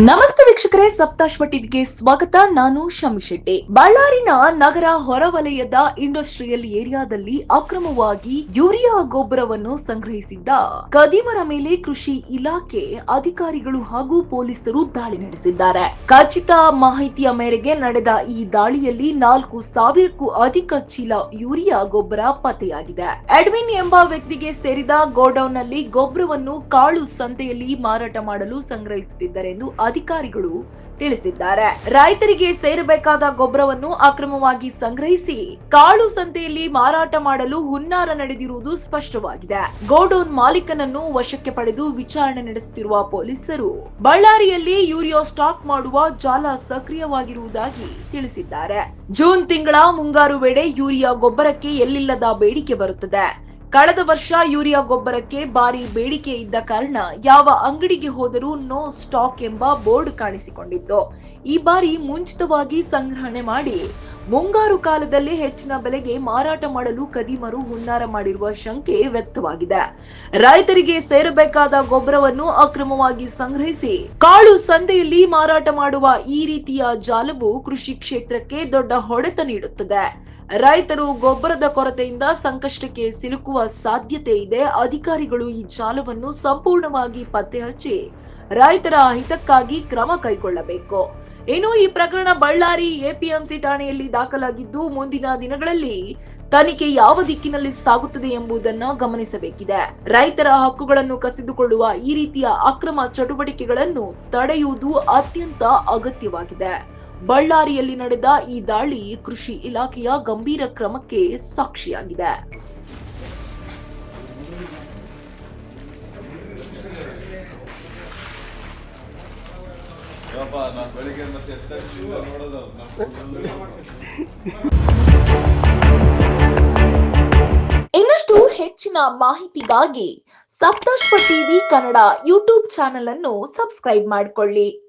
ನಮಸ್ತೆ ವೀಕ್ಷಕರೇ, ಸಪ್ತಾಶ್ವ ಟಿವಿಗೆ ಸ್ವಾಗತ. ನಾನು ಶಮಿ ಶೆಟ್ಟಿ. ಬಳ್ಳಾರಿನ ನಗರ ಹೊರವಲಯದ ಇಂಡಸ್ಟ್ರಿಯಲ್ ಏರಿಯಾದಲ್ಲಿ ಅಕ್ರಮವಾಗಿ ಯೂರಿಯಾ ಗೊಬ್ಬರವನ್ನು ಸಂಗ್ರಹಿಸಿದ್ದ ಕದಿಮರ ಮೇಲೆ ಕೃಷಿ ಇಲಾಖೆ ಅಧಿಕಾರಿಗಳು ಹಾಗೂ ಪೊಲೀಸರು ದಾಳಿ ನಡೆಸಿದ್ದಾರೆ. ಖಚಿತ ಮಾಹಿತಿಯ ಮೇರೆಗೆ ನಡೆದ ಈ ದಾಳಿಯಲ್ಲಿ 4,000ಕ್ಕೂ ಅಧಿಕ ಚೀಲ ಯೂರಿಯಾ ಗೊಬ್ಬರ ಪತ್ತೆಯಾಗಿದೆ. ಎಡ್ವಿನ್ ಎಂಬ ವ್ಯಕ್ತಿಗೆ ಸೇರಿದ ಗೋಡೌನ್ನಲ್ಲಿ ಗೊಬ್ಬರವನ್ನು ಕಾಳು ಸಂತೆಯಲ್ಲಿ ಮಾರಾಟ ಮಾಡಲು ಸಂಗ್ರಹಿಸುತ್ತಿದ್ದರೆಂದು ಅಧಿಕಾರಿಗಳು ತಿಳಿಸಿದ್ದಾರೆ. ರೈತರಿಗೆ ಸೇರಬೇಕಾದ ಗೊಬ್ಬರವನ್ನು ಅಕ್ರಮವಾಗಿ ಸಂಗ್ರಹಿಸಿ ಕಾಳು ಸಂತೆಯಲ್ಲಿ ಮಾರಾಟ ಮಾಡಲು ಹುನ್ನಾರ ನಡೆದಿರುವುದು ಸ್ಪಷ್ಟವಾಗಿದೆ. ಗೋಡೌನ್ ಮಾಲೀಕನನ್ನು ವಶಕ್ಕೆ ಪಡೆದು ವಿಚಾರಣೆ ನಡೆಸುತ್ತಿರುವ ಪೊಲೀಸರು ಬಳ್ಳಾರಿಯಲ್ಲಿ ಯೂರಿಯಾ ಸ್ಟಾಕ್ ಮಾಡುವ ಜಾಲ ಸಕ್ರಿಯವಾಗಿರುವುದಾಗಿ ತಿಳಿಸಿದ್ದಾರೆ. ಜೂನ್ ತಿಂಗಳ ಮುಂಗಾರು ವೇಳೆ ಯೂರಿಯಾ ಗೊಬ್ಬರಕ್ಕೆ ಎಲ್ಲಿಲ್ಲದ ಬೇಡಿಕೆ ಬರುತ್ತದೆ. ಕಳೆದ ವರ್ಷ ಯೂರಿಯಾ ಗೊಬ್ಬರಕ್ಕೆ ಭಾರಿ ಬೇಡಿಕೆ ಇದ್ದ ಕಾರಣ ಯಾವ ಅಂಗಡಿಗೆ ಹೋದರೂ ನೋ ಸ್ಟಾಕ್ ಎಂಬ ಬೋರ್ಡ್ ಕಾಣಿಸಿಕೊಂಡಿತ್ತು. ಈ ಬಾರಿ ಮುಂಚಿತವಾಗಿ ಸಂಗ್ರಹಣೆ ಮಾಡಿ ಮುಂಗಾರು ಕಾಲದಲ್ಲಿ ಹೆಚ್ಚಿನ ಬೆಲೆಗೆ ಮಾರಾಟ ಮಾಡಲು ಕದಿಮರು ಹುನ್ನಾರ ಮಾಡಿರುವ ಶಂಕೆ ವ್ಯಕ್ತವಾಗಿದೆ. ರೈತರಿಗೆ ಸೇರಬೇಕಾದ ಗೊಬ್ಬರವನ್ನು ಅಕ್ರಮವಾಗಿ ಸಂಗ್ರಹಿಸಿ ಕಾಳು ಸಂತೆಯಲ್ಲಿ ಮಾರಾಟ ಮಾಡುವ ಈ ರೀತಿಯ ಜಾಲವು ಕೃಷಿ ಕ್ಷೇತ್ರಕ್ಕೆ ದೊಡ್ಡ ಹೊಡೆತ ನೀಡುತ್ತದೆ. ರೈತರು ಗೊಬ್ಬರದ ಕೊರತೆಯಿಂದ ಸಂಕಷ್ಟಕ್ಕೆ ಸಿಲುಕುವ ಸಾಧ್ಯತೆ ಇದೆ. ಅಧಿಕಾರಿಗಳು ಈ ಜಾಲವನ್ನು ಸಂಪೂರ್ಣವಾಗಿ ಪತ್ತೆ ಹಚ್ಚಿ ರೈತರ ಹಿತಕ್ಕಾಗಿ ಕ್ರಮ ಕೈಗೊಳ್ಳಬೇಕು. ಇನ್ನು ಈ ಪ್ರಕರಣ ಬಳ್ಳಾರಿ ಎಪಿಎಂಸಿ ಠಾಣೆಯಲ್ಲಿ ದಾಖಲಾಗಿದ್ದು ಮುಂದಿನ ದಿನಗಳಲ್ಲಿ ತನಿಖೆ ಯಾವ ದಿಕ್ಕಿನಲ್ಲಿ ಸಾಗುತ್ತದೆ ಎಂಬುದನ್ನು ಗಮನಿಸಬೇಕಿದೆ. ರೈತರ ಹಕ್ಕುಗಳನ್ನು ಕಸಿದುಕೊಳ್ಳುವ ಈ ರೀತಿಯ ಅಕ್ರಮ ಚಟುವಟಿಕೆಗಳನ್ನು ತಡೆಯುವುದು ಅತ್ಯಂತ ಅಗತ್ಯವಾಗಿದೆ. ಬಳ್ಳಾರಿಯಲ್ಲಿ ನಡೆದ ಈ ದಾಳಿ ಕೃಷಿ ಇಲಾಖೆಯ ಗಂಭೀರ ಕ್ರಮಕ್ಕೆ ಸಾಕ್ಷಿಯಾಗಿದೆ. ಇನ್ನಷ್ಟು ಹೆಚ್ಚಿನ ಮಾಹಿತಿಗಾಗಿ Saptashwa TV Kannada YouTube channel ಅನ್ನು ಸಬ್ಸ್ಕ್ರೈಬ್ ಮಾಡಿಕೊಳ್ಳಿ.